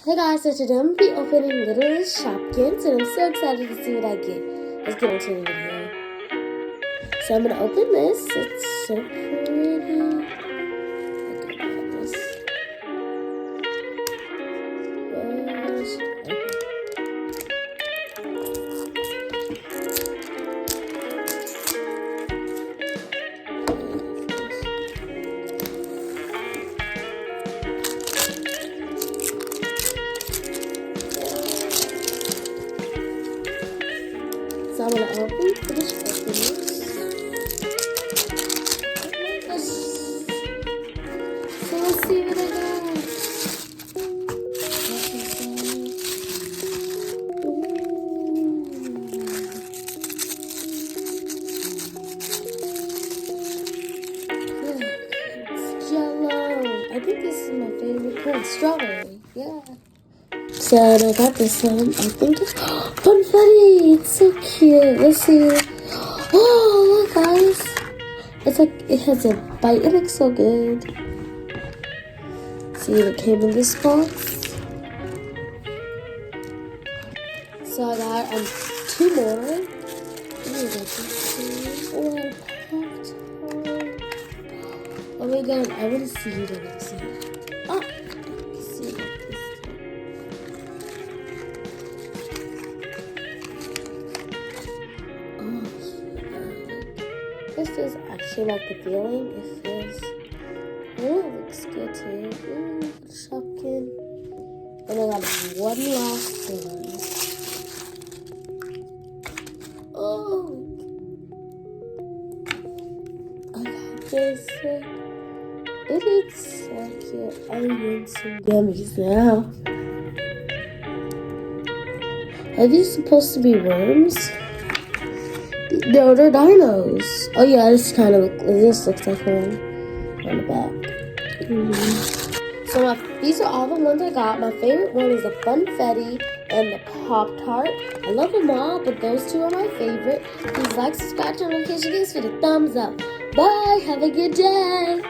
Hey guys, so today I'm going to be opening Little Shopkins and I'm so excited to see what I get. Let's get into the video. So I'm going to open this. It's so pretty. Look at this. So I'm going to finish opening this. So let's see what I got. It's Jello. I think this is my favorite kind. Strawberry. Yeah. So I got this one. I think it's confetti. It's so cute. Let's see. Oh, look, guys. It's like it has a bite. It looks so good. See, it came in this box. So I got two more. Oh my god! I want to see it. I want to see it. Oh, see it. This is actually like the feeling. It feels. Oh, it looks good too. Ooh, Shopkins. And I got one last one. Oh, I got this. It is so cute. I want some gummies now. Are these supposed to be worms? No, they're dinos. Oh yeah, this looks like one on the back. So these are all the ones I got. My favorite one is the Funfetti and the Pop-Tart. I love them all, but those two are my favorite. Please like, subscribe, turn on notifications for the thumbs up. Bye, have a good day.